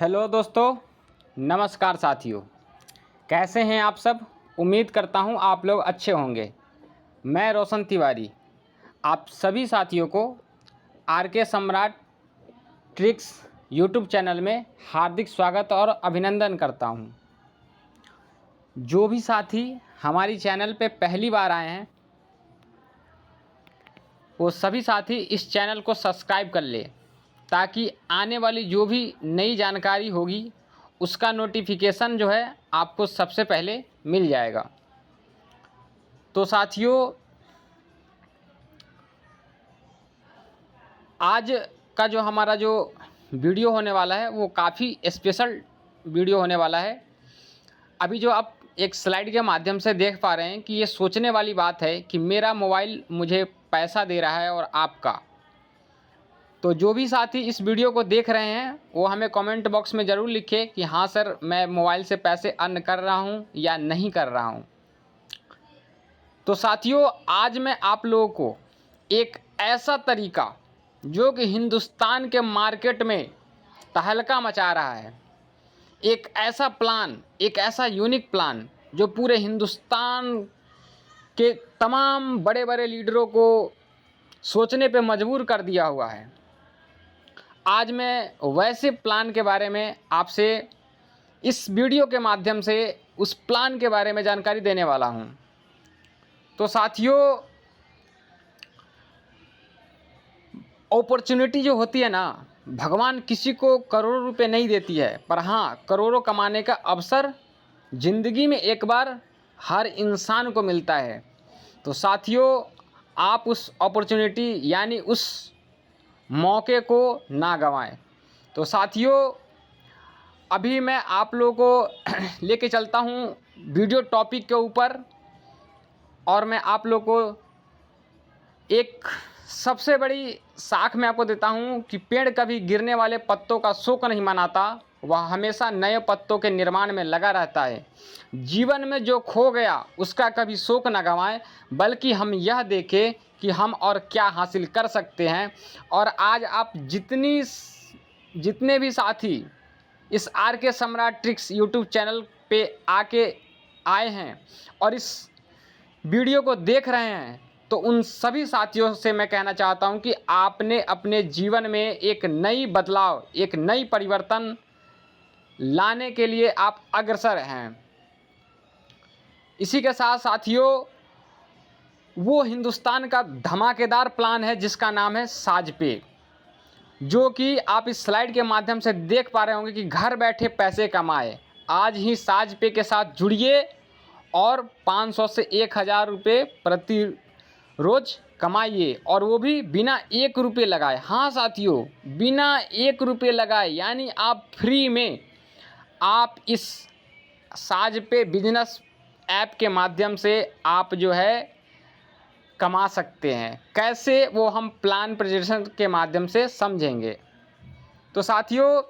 Hello दोस्तों, नमस्कार साथियों। कैसे हैं आप सब? उम्मीद करता हूं आप लोग अच्छे होंगे। मैं रोशन तिवारी आप सभी साथियों को आर के सम्राट ट्रिक्स यूट्यूब चैनल में हार्दिक स्वागत और अभिनंदन करता हूं। जो भी साथी हमारी चैनल पे पहली बार आए हैं वो सभी साथी इस चैनल को सब्सक्राइब कर ले, ताकि आने वाली जो भी नई जानकारी होगी उसका नोटिफिकेशन जो है आपको सबसे पहले मिल जाएगा। तो साथियों, आज का जो हमारा जो वीडियो होने वाला है वो काफ़ी स्पेशल वीडियो होने वाला है। अभी जो आप एक स्लाइड के माध्यम से देख पा रहे हैं कि ये सोचने वाली बात है कि मेरा मोबाइल मुझे पैसा दे रहा है और आपका। तो जो भी साथी इस वीडियो को देख रहे हैं वो हमें कमेंट बॉक्स में ज़रूर लिखें कि हाँ सर, मैं मोबाइल से पैसे अर्न कर रहा हूँ या नहीं कर रहा हूँ। तो साथियों, आज मैं आप लोगों को एक ऐसा तरीका जो कि हिंदुस्तान के मार्केट में तहलका मचा रहा है, एक ऐसा प्लान, एक ऐसा यूनिक प्लान जो पूरे हिंदुस्तान के तमाम बड़े बड़े लीडरों को सोचने पे मजबूर कर दिया हुआ है। आज मैं वैसे प्लान के बारे में आपसे इस वीडियो के माध्यम से उस प्लान के बारे में जानकारी देने वाला हूं। तो साथियों, अपॉर्चुनिटी जो होती है ना, भगवान किसी को करोड़ों रुपए नहीं देती है, पर हाँ, करोड़ों कमाने का अवसर ज़िंदगी में एक बार हर इंसान को मिलता है। तो साथियों, आप उस अपॉर्चुनिटी यानी उस मौके को ना गंवाएं। तो साथियों, अभी मैं आप लोगों को लेके चलता हूँ वीडियो टॉपिक के ऊपर, और मैं आप लोगों को एक सबसे बड़ी साख मैं आपको देता हूँ कि पेड़ कभी गिरने वाले पत्तों का शोक नहीं मनाता, वह हमेशा नए पत्तों के निर्माण में लगा रहता है। जीवन में जो खो गया उसका कभी शोक न गंवाएं, बल्कि हम यह देखें कि हम और क्या हासिल कर सकते हैं। और आज आप जितने भी साथी इस आर के सम्राट ट्रिक्स यूट्यूब चैनल पे आए हैं और इस वीडियो को देख रहे हैं, तो उन सभी साथियों से मैं कहना चाहता हूं कि आपने अपने जीवन में एक नई बदलाव, एक नई परिवर्तन लाने के लिए आप अग्रसर हैं। इसी के साथ साथियों, वो हिंदुस्तान का धमाकेदार प्लान है जिसका नाम है साजपे, जो कि आप इस स्लाइड के माध्यम से देख पा रहे होंगे कि घर बैठे पैसे कमाए। आज ही साजपे के साथ जुड़िए और 500 से 1000 रुपये प्रति रोज़ कमाइए, और वो भी बिना 1 रुपये लगाए। हाँ साथियों, बिना 1 रुपये लगाए, यानी आप फ्री में आप इस साजपे बिजनेस ऐप के माध्यम से आप जो है कमा सकते हैं। कैसे, वो हम प्लान प्रेजेंटेशन के माध्यम से समझेंगे। तो साथियों,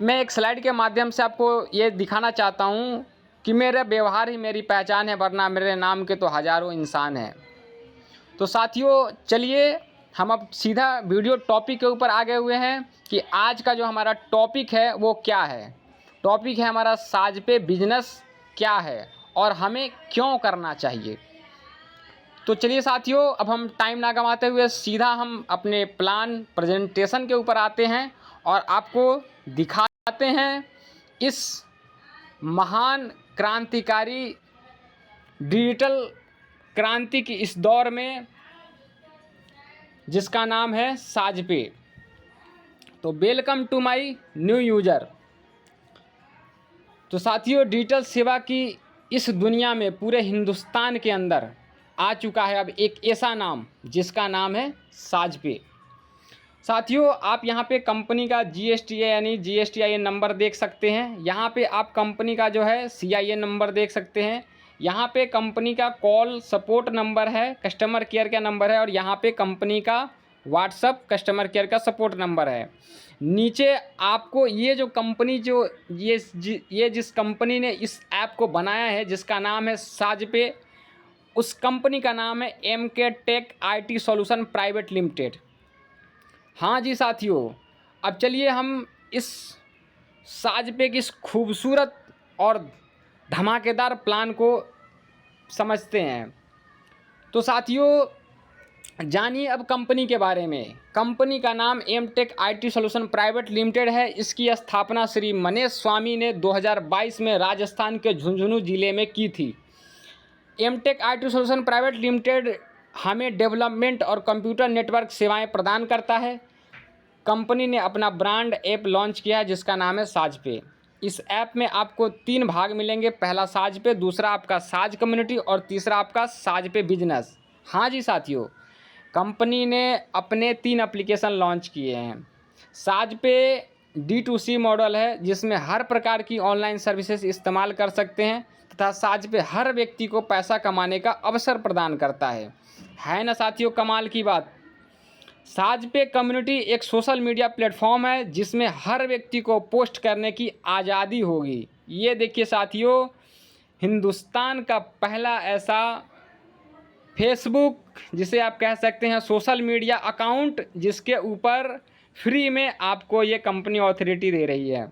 मैं एक स्लाइड के माध्यम से आपको ये दिखाना चाहता हूँ कि मेरा व्यवहार ही मेरी पहचान है, वरना मेरे नाम के तो हज़ारों इंसान हैं। तो साथियों, चलिए हम अब सीधा वीडियो टॉपिक के ऊपर आ गए हुए हैं कि आज का जो हमारा टॉपिक है वो क्या है। टॉपिक है हमारा साजपे बिजनेस क्या है और हमें क्यों करना चाहिए। तो चलिए साथियों, अब हम टाइम ना गंवाते हुए सीधा हम अपने प्लान प्रेजेंटेशन के ऊपर आते हैं और आपको दिखाते हैं इस महान क्रांतिकारी डिजिटल क्रांति की इस दौर में जिसका नाम है साजपे। तो welcome to my new user. तो साथियों, डिजिटल सेवा की इस दुनिया में पूरे हिंदुस्तान के अंदर आ चुका है अब एक ऐसा नाम जिसका नाम है साजपे। साथियों, आप यहाँ पे कंपनी का GSTI यानी GSTIN नंबर देख सकते हैं। यहाँ पे आप कंपनी का जो है CIN नंबर देख सकते हैं। यहाँ पे कंपनी का कॉल सपोर्ट नंबर है, कस्टमर केयर का नंबर है, और यहाँ पे कंपनी का व्हाट्सअप कस्टमर केयर का सपोर्ट नंबर है। नीचे आपको ये जो कंपनी जो ये जिस कंपनी ने इस ऐप को बनाया है जिसका नाम है साजपे, उस कंपनी का नाम है MK tech IT solution private limited. हाँ जी साथियों, अब चलिए हम इस साजपे की इस खूबसूरत और धमाकेदार प्लान को समझते हैं। तो साथियों जानिए अब कंपनी के बारे में। कंपनी का नाम MTech IT solution private limited है। इसकी स्थापना श्री मनीष स्वामी ने 2022 में राजस्थान के झुंझुनू जिले में की थी। MTech IT solution private limited हमें डेवलपमेंट और कंप्यूटर नेटवर्क सेवाएं प्रदान करता है। कंपनी ने अपना ब्रांड ऐप लॉन्च किया है जिसका नाम है साजपे। इस ऐप में आपको 3 भाग मिलेंगे, पहला साजपे, दूसरा आपका साज कम्युनिटी और तीसरा आपका साजपे बिजनेस। हाँ जी साथियों, कंपनी ने अपने 3 एप्लीकेशन लॉन्च किए हैं। साजपे D2C मॉडल है जिसमें हर प्रकार की ऑनलाइन सर्विसेज इस्तेमाल कर सकते हैं तथा साजपे हर व्यक्ति को पैसा कमाने का अवसर प्रदान करता है ना साथियों कमाल की बात। साजपे कम्युनिटी एक सोशल मीडिया प्लेटफॉर्म है जिसमें हर व्यक्ति को पोस्ट करने की आज़ादी होगी। ये देखिए साथियों, हिंदुस्तान का पहला ऐसा फेसबुक जिसे आप कह सकते हैं सोशल मीडिया अकाउंट जिसके ऊपर फ्री में आपको ये कंपनी ऑथोरिटी दे रही है।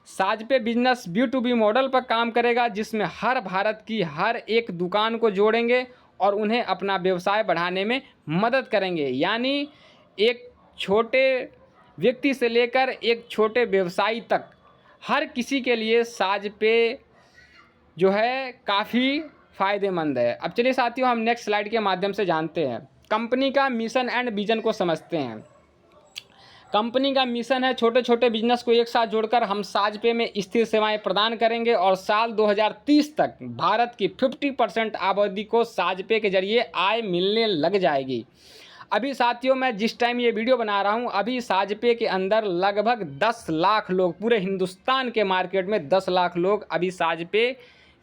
साजपे बिजनेस B2B मॉडल पर काम करेगा जिसमें हर भारत की हर एक दुकान को जोड़ेंगे और उन्हें अपना व्यवसाय बढ़ाने में मदद करेंगे। यानी एक छोटे व्यक्ति से लेकर एक छोटे व्यवसायी तक हर किसी के लिए साजपे जो है काफ़ी फ़ायदेमंद है। अब चलिए साथियों हम नेक्स्ट स्लाइड के माध्यम से जानते हैं कंपनी का मिशन एंड विजन को समझते हैं। कंपनी का मिशन है छोटे छोटे बिजनेस को एक साथ जोड़कर हम साजपे में स्थिर सेवाएं प्रदान करेंगे और साल 2030 तक भारत की 50% आबादी को साजपे के जरिए आय मिलने लग जाएगी। अभी साथियों मैं जिस टाइम ये वीडियो बना रहा हूँ अभी साजपे के अंदर लगभग 10 लाख लोग, पूरे हिंदुस्तान के मार्केट में 10 लाख लोग अभी साजपे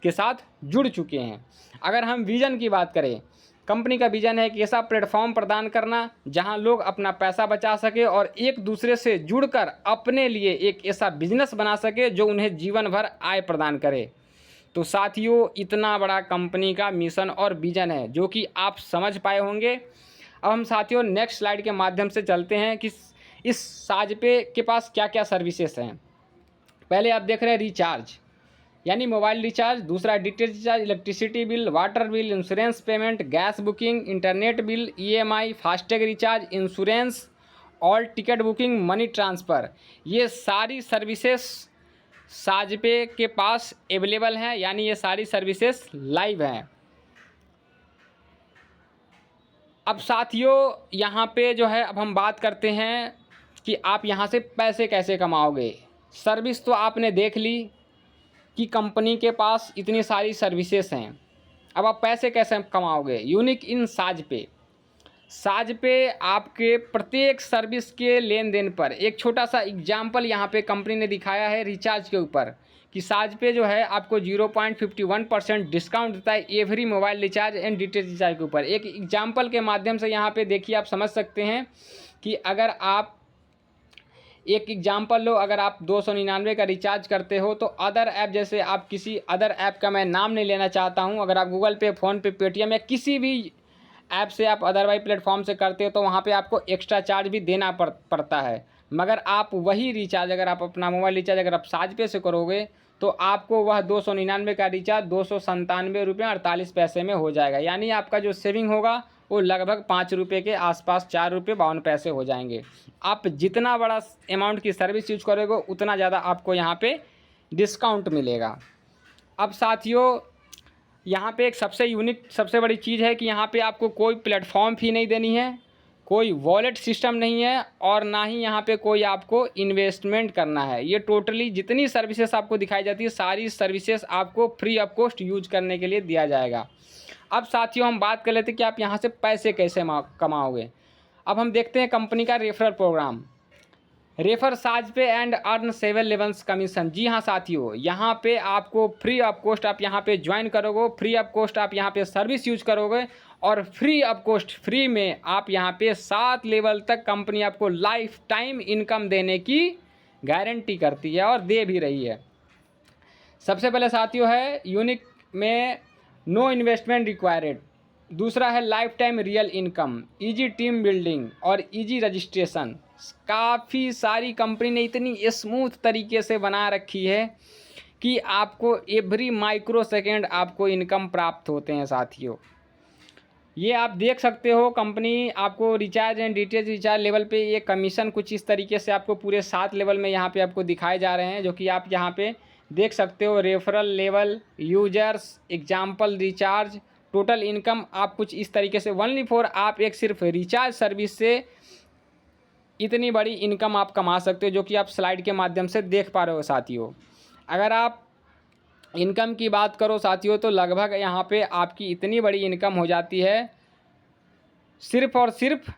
के साथ जुड़ चुके हैं। अगर हम विज़न की बात करें, कंपनी का विज़न है कि ऐसा प्लेटफॉर्म प्रदान करना जहां लोग अपना पैसा बचा सके और एक दूसरे से जुड़कर अपने लिए एक ऐसा बिजनेस बना सके जो उन्हें जीवन भर आय प्रदान करे। तो साथियों इतना बड़ा कंपनी का मिशन और विज़न है जो कि आप समझ पाए होंगे। अब हम साथियों नेक्स्ट स्लाइड के माध्यम से चलते हैं कि इस साजपे के पास क्या क्या सर्विसेज हैं। पहले आप देख रहे हैं रिचार्ज यानी मोबाइल रिचार्ज, दूसरा DTH recharge, electricity bill, water bill, insurance payment, gas booking, internet bill, EMI, FASTag recharge, insurance, all ticket booking, money transfer. ये सारी सर्विसेज साजपे के पास अवेलेबल हैं, यानी ये सारी सर्विसेज लाइव हैं। अब साथियों यहाँ पे जो है अब हम बात करते हैं कि आप यहाँ से पैसे कैसे कमाओगे। सर्विस तो आपने देख ली कि कंपनी के पास इतनी सारी सर्विसेज हैं, अब आप पैसे कैसे कमाओगे। Unique in साजपे। साजपे आपके प्रत्येक सर्विस के लेन देन पर एक छोटा सा एग्जाम्पल यहाँ पे कंपनी ने दिखाया है रिचार्ज के ऊपर कि साजपे जो है आपको 0.51% डिस्काउंट देता है every mobile recharge and DTH recharge के ऊपर। एक एग्जाम्पल के माध्यम से यहाँ पे देखिए आप समझ सकते हैं कि अगर आप एक एग्जाम्पल लो, अगर आप 299 का रिचार्ज करते हो तो अदर ऐप, जैसे आप किसी अदर ऐप का मैं नाम नहीं लेना चाहता हूं, अगर आप गूगल पे, फ़ोनपे, पेटीएम या किसी भी ऐप से आप अदरवाइज प्लेटफॉर्म से करते हो तो वहां पे आपको एक्स्ट्रा चार्ज भी देना पड़ता है। मगर आप वही रिचार्ज अगर आप अपना मोबाइल रिचार्ज अगर आप साजपे से करोगे तो आपको वह 299 का रिचार्ज 297 रुपये 48 पैसे में हो जाएगा। यानी आपका जो सेविंग होगा वो लगभग 5 रुपये के आसपास, 4 रुपये 52 पैसे हो जाएंगे। आप जितना बड़ा अमाउंट की सर्विस यूज करोगे उतना ज़्यादा आपको यहाँ पे डिस्काउंट मिलेगा। अब साथियों यहाँ पे एक सबसे यूनिक सबसे बड़ी चीज़ है कि यहाँ पे आपको कोई प्लेटफॉर्म फ़ी नहीं देनी है, कोई वॉलेट सिस्टम नहीं है और ना ही यहाँ पे कोई आपको इन्वेस्टमेंट करना है। ये टोटली जितनी सर्विसेज आपको दिखाई जाती है सारी सर्विसेज आपको फ्री ऑफ कॉस्ट यूज करने के लिए दिया जाएगा। अब साथियों हम बात कर लेते हैं कि आप यहाँ से पैसे कैसे कमाओगे। अब हम देखते हैं कंपनी का रेफरल प्रोग्राम, रेफर साजपे एंड अर्न 7 लेवल्स कमीशन। जी हाँ साथियों, यहाँ पे आपको फ्री ऑफ कॉस्ट आप यहाँ पे ज्वाइन करोगे, फ्री ऑफ कॉस्ट आप यहाँ पे सर्विस यूज करोगे और फ्री ऑफ कॉस्ट फ्री में आप यहाँ पे 7 लेवल तक कंपनी आपको लाइफ टाइम इनकम देने की गारंटी करती है और दे भी रही है। सबसे पहले साथियों है यूनिक में नो इन्वेस्टमेंट रिक्वायर्ड, दूसरा है life time real income, easy team building और इजी रजिस्ट्रेशन, काफ़ी सारी कंपनी ने इतनी स्मूथ तरीके से बना रखी है कि आपको एवरी माइक्रो सेकेंड आपको इनकम प्राप्त होते हैं साथियों। ये आप देख सकते हो, कंपनी आपको recharge and details recharge level पे ये कमीशन कुछ इस तरीके से आपको पूरे 7 लेवल में यहाँ पे आपको दिखाए जा रहे हैं, जो कि आप यहाँ पे देख सकते हो। Referral level, users, example recharge, total income, आप कुछ इस तरीके से ओनली फॉर आप एक सिर्फ रिचार्ज सर्विस से इतनी बड़ी इनकम आप कमा सकते हो, जो कि आप स्लाइड के माध्यम से देख पा रहे हो साथियों। अगर आप इनकम की बात करो साथियों, तो लगभग यहाँ पे आपकी इतनी बड़ी इनकम हो जाती है, सिर्फ और सिर्फ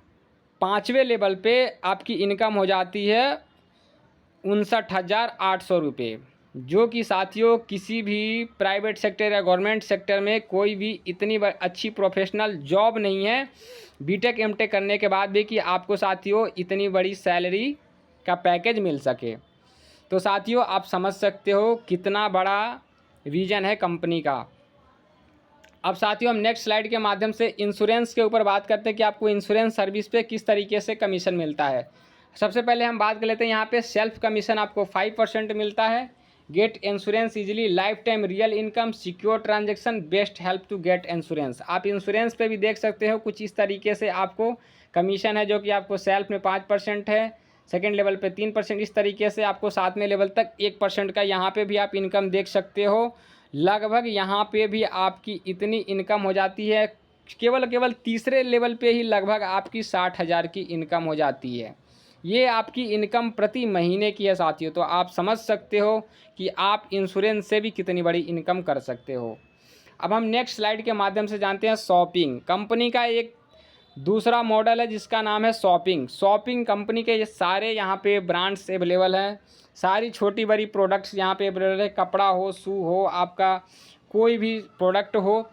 5वें लेवल पे आपकी इनकम हो जाती है 59,800 रुपये, जो कि साथियों किसी भी प्राइवेट सेक्टर या गवर्नमेंट सेक्टर में कोई भी इतनी अच्छी प्रोफेशनल जॉब नहीं है बीटेक एमटेक करने के बाद भी कि आपको साथियों इतनी बड़ी सैलरी का पैकेज मिल सके। तो साथियों आप समझ सकते हो कितना बड़ा विजन है कंपनी का। अब साथियों हम नेक्स्ट स्लाइड के माध्यम से इंश्योरेंस के ऊपर बात करते हैं कि आपको इंश्योरेंस सर्विस पे किस तरीके से कमीशन मिलता है। सबसे पहले हम बात कर लेते हैं, यहाँ पे सेल्फ कमीशन आपको 5% मिलता है। Get insurance easily, life time real income, secure transaction, best help to get insurance. आप इंश्योरेंस पे भी देख सकते हो कुछ इस तरीके से आपको कमीशन है, जो कि आपको सेल्फ में 5% है, सेकेंड लेवल पे 3%, इस तरीके से आपको 7वें लेवल तक 1% का यहाँ पे भी आप इनकम देख सकते हो। लगभग यहाँ पे भी आपकी इतनी इनकम हो जाती है, केवल तीसरे लेवल पे ही लगभग आपकी 60,000 की इनकम हो जाती है। ये आपकी इनकम प्रति महीने की है साथियों। तो आप समझ सकते हो कि आप इंश्योरेंस से भी कितनी बड़ी इनकम कर सकते हो। अब हम नेक्स्ट स्लाइड के माध्यम से जानते हैं शॉपिंग कंपनी का एक दूसरा मॉडल है, जिसका नाम है शॉपिंग कंपनी के ये सारे यहाँ पे ब्रांड्स अवेलेबल हैं, सारी छोटी बड़ी प्रोडक्ट्स यहाँ पे अवेलेबल है। कपड़ा हो, शू हो, आपका कोई भी प्रोडक्ट हो,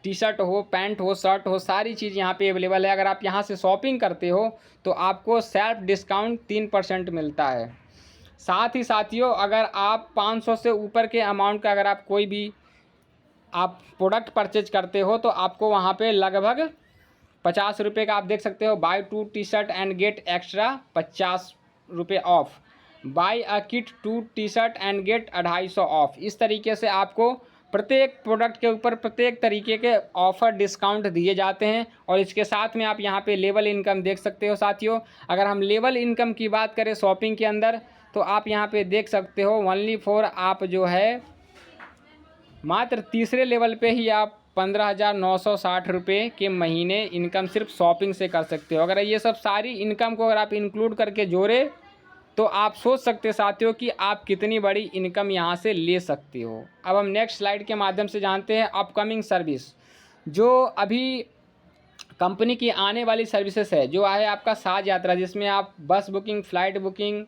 टी शर्ट हो, पैंट हो, शर्ट हो, सारी चीज़ यहाँ पे अवेलेबल है। अगर आप यहाँ से शॉपिंग करते हो तो आपको सेल्फ डिस्काउंट 3% मिलता है। साथ ही साथियों अगर आप 500 से ऊपर के अमाउंट का अगर आप कोई भी आप प्रोडक्ट परचेज करते हो तो आपको वहाँ पे लगभग 50 रुपये का आप देख सकते हो, buy 2 T shirt and get extra 50 रुपये off, buy a kit 2 T shirt and get 250 off. इस तरीके से आपको प्रत्येक प्रोडक्ट के ऊपर प्रत्येक तरीके के ऑफ़र डिस्काउंट दिए जाते हैं। और इसके साथ में आप यहाँ पे लेवल इनकम देख सकते हो साथियों। अगर हम लेवल इनकम की बात करें शॉपिंग के अंदर, तो आप यहाँ पे देख सकते हो ओनली फॉर आप जो है मात्र तीसरे लेवल पे ही आप 15,960 रुपये के महीने इनकम सिर्फ शॉपिंग से कर सकते हो। अगर ये सब सारी इनकम को अगर आप इंक्लूड करके जोड़े तो आप सोच सकते साथियों कि आप कितनी बड़ी इनकम यहाँ से ले सकते हो। अब हम नेक्स्ट स्लाइड के माध्यम से जानते हैं अपकमिंग सर्विस, जो अभी कंपनी की आने वाली सर्विसेज है, जो है आपका साज यात्रा, जिसमें आप bus booking, flight booking,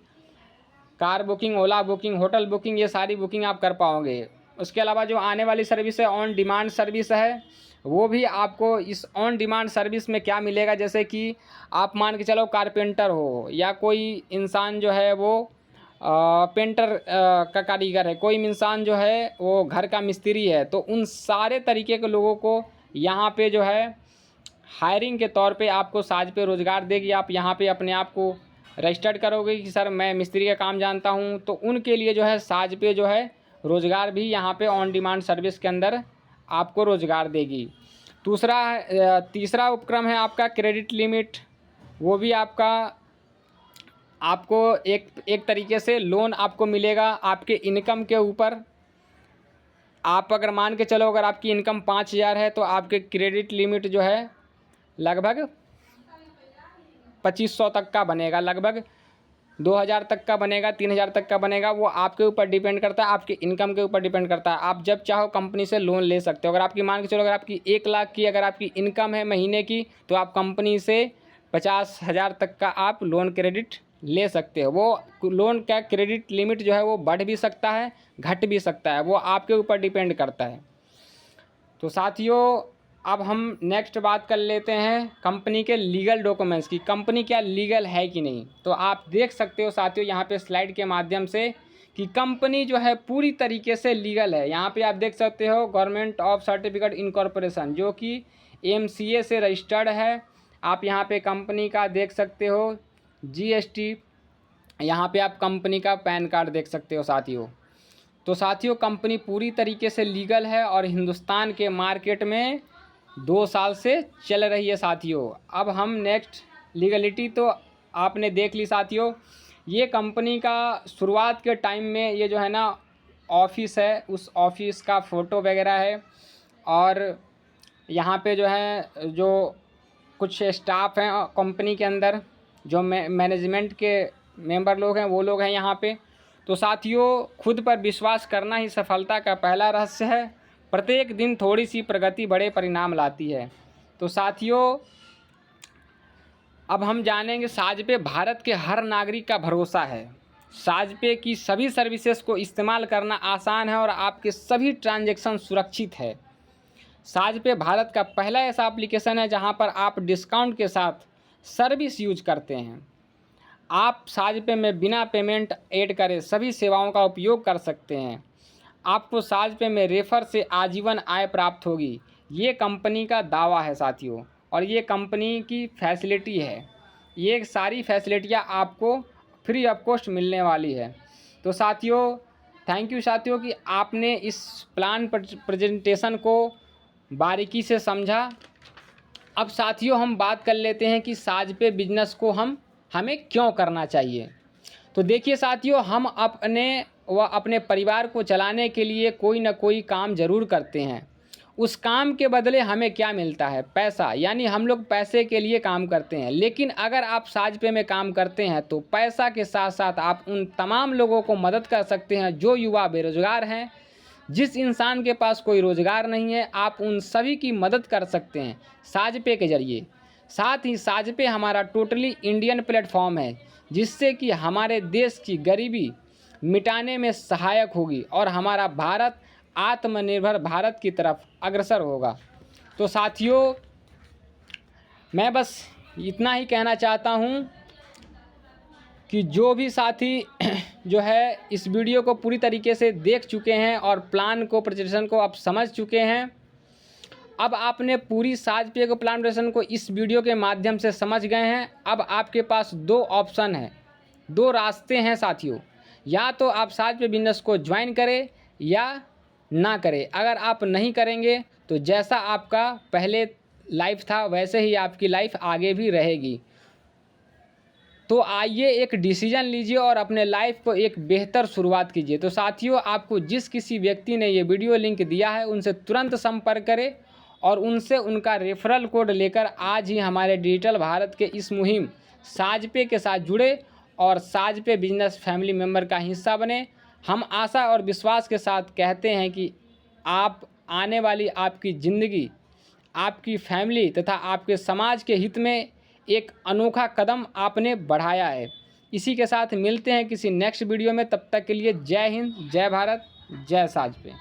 car booking, Ola booking, hotel booking, ये सारी बुकिंग आप कर पाओगे। उसके अलावा जो आने वाली सर्विस है ऑन डिमांड सर्विस है, वो भी आपको इस ऑन डिमांड सर्विस में क्या मिलेगा, जैसे कि आप मान के चलो कारपेंटर हो या कोई इंसान जो है वो पेंटर का कारीगर है, कोई इंसान जो है वो घर का मिस्त्री है, तो उन सारे तरीके के लोगों को यहाँ पे जो है हायरिंग के तौर पे आपको साज पे रोज़गार देगी। आप यहाँ पे अपने आप को रजिस्टर्ड करोगे कि सर मैं मिस्त्री का काम जानता हूँ, तो उनके लिए जो है साज पे जो है रोज़गार भी यहाँ पे ऑन डिमांड सर्विस के अंदर आपको रोज़गार देगी। तीसरा उपक्रम है आपका क्रेडिट लिमिट, वो भी आपको एक तरीके से लोन आपको मिलेगा आपके इनकम के ऊपर। आप अगर मान के चलो अगर आपकी इनकम 5,000 है तो आपके क्रेडिट लिमिट जो है लगभग 2,500 तक का बनेगा, लगभग 2,000 तक का बनेगा, 3,000 तक का बनेगा। वो आपके ऊपर डिपेंड करता है, आपके इनकम के ऊपर डिपेंड करता है। आप जब चाहो कंपनी से लोन ले सकते हो। अगर आपकी मान के चलो अगर आपकी 1 लाख की अगर आपकी इनकम है महीने की, तो आप कंपनी से 50,000 तक का आप लोन क्रेडिट ले सकते हो। वो लोन का क्रेडिट लिमिट जो है वो बढ़ भी सकता है, घट भी सकता है, वो आपके ऊपर डिपेंड करता है। तो साथियों अब हम नेक्स्ट बात कर लेते हैं कंपनी के लीगल डॉक्यूमेंट्स की, कंपनी क्या लीगल है कि नहीं। तो आप देख सकते हो साथियों यहाँ पे स्लाइड के माध्यम से कि कंपनी जो है पूरी तरीके से लीगल है। यहाँ पे आप देख सकते हो गवर्नमेंट ऑफ सर्टिफिकेट इनकॉर्पोरेशन, जो कि MCA से रजिस्टर्ड है। आप यहाँ पे कंपनी का देख सकते हो GST, यहाँ पे आप कंपनी का पैन कार्ड देख सकते हो साथियों। तो साथियों कंपनी पूरी तरीके से लीगल है और हिंदुस्तान के मार्केट में 2 साल से चल रही है साथियों। अब हम नेक्स्ट लीगलिटी तो आपने देख ली साथियों। ये कंपनी का शुरुआत के टाइम में ये जो है ना ऑफिस है, उस ऑफिस का फ़ोटो वगैरह है। और यहाँ पे जो है जो कुछ स्टाफ हैं कंपनी के अंदर, जो मैनेजमेंट के मेंबर लोग हैं वो लोग हैं यहाँ पे। तो साथियों खुद पर विश्वास करना ही सफलता का पहला रहस्य है। प्रत्येक दिन थोड़ी सी प्रगति बड़े परिणाम लाती है। तो साथियों अब हम जानेंगे साजपे भारत के हर नागरिक का भरोसा है। साजपे की सभी सर्विसेज को इस्तेमाल करना आसान है और आपके सभी ट्रांजैक्शन सुरक्षित है। साजपे भारत का पहला ऐसा एप्लीकेशन है जहां पर आप डिस्काउंट के साथ सर्विस यूज करते हैं। आप साजपे में बिना पेमेंट ऐड करे सभी सेवाओं का उपयोग कर सकते हैं। आपको साजपे में रेफर से आजीवन आय प्राप्त होगी, ये कंपनी का दावा है साथियों। और ये कंपनी की फैसिलिटी है, ये सारी फैसिलिटियाँ आपको फ्री ऑफ कॉस्ट मिलने वाली है। तो साथियों थैंक यू साथियों कि आपने इस प्लान प्रेजेंटेशन को बारीकी से समझा। अब साथियों हम बात कर लेते हैं कि साजपे बिजनेस को हमें क्यों करना चाहिए। तो देखिए साथियों हम अपने परिवार को चलाने के लिए कोई ना कोई काम ज़रूर करते हैं। उस काम के बदले हमें क्या मिलता है? पैसा। यानी हम लोग पैसे के लिए काम करते हैं। लेकिन अगर आप साजपे में काम करते हैं तो पैसा के साथ साथ आप उन तमाम लोगों को मदद कर सकते हैं जो युवा बेरोजगार हैं। जिस इंसान के पास कोई रोज़गार नहीं है आप उन सभी की मदद कर सकते हैं साजपे के ज़रिए। साथ ही साजपे हमारा टोटली इंडियन प्लेटफॉर्म है जिससे कि हमारे देश की गरीबी मिटाने में सहायक होगी और हमारा भारत आत्मनिर्भर भारत की तरफ अग्रसर होगा। तो साथियों मैं बस इतना ही कहना चाहता हूँ कि जो भी साथी जो है इस वीडियो को पूरी तरीके से देख चुके हैं और प्लान को प्रेजेंटेशन को आप समझ चुके हैं, अब आपने पूरी साजपे को प्लान प्रेजेंटेशन को इस वीडियो के माध्यम से समझ गए हैं। अब आपके पास 2 ऑप्शन है, 2 रास्ते हैं साथियों। या तो आप साजपे बिजनेस को ज्वाइन करें या ना करें। अगर आप नहीं करेंगे तो जैसा आपका पहले लाइफ था वैसे ही आपकी लाइफ आगे भी रहेगी। तो आइए एक डिसीजन लीजिए और अपने लाइफ को एक बेहतर शुरुआत कीजिए। तो साथियों आपको जिस किसी व्यक्ति ने ये वीडियो लिंक दिया है उनसे तुरंत संपर्क करें और उनसे उनका रेफरल कोड लेकर आज ही हमारे डिजिटल भारत के इस मुहिम साजपे के साथ जुड़े और साजपे बिजनेस फैमिली मेंबर का हिस्सा बने। हम आशा और विश्वास के साथ कहते हैं कि आप आने वाली आपकी ज़िंदगी, आपकी फैमिली तथा आपके समाज के हित में एक अनोखा कदम आपने बढ़ाया है। इसी के साथ मिलते हैं किसी नेक्स्ट वीडियो में। तब तक के लिए जय हिंद, जय भारत, जय साजपे।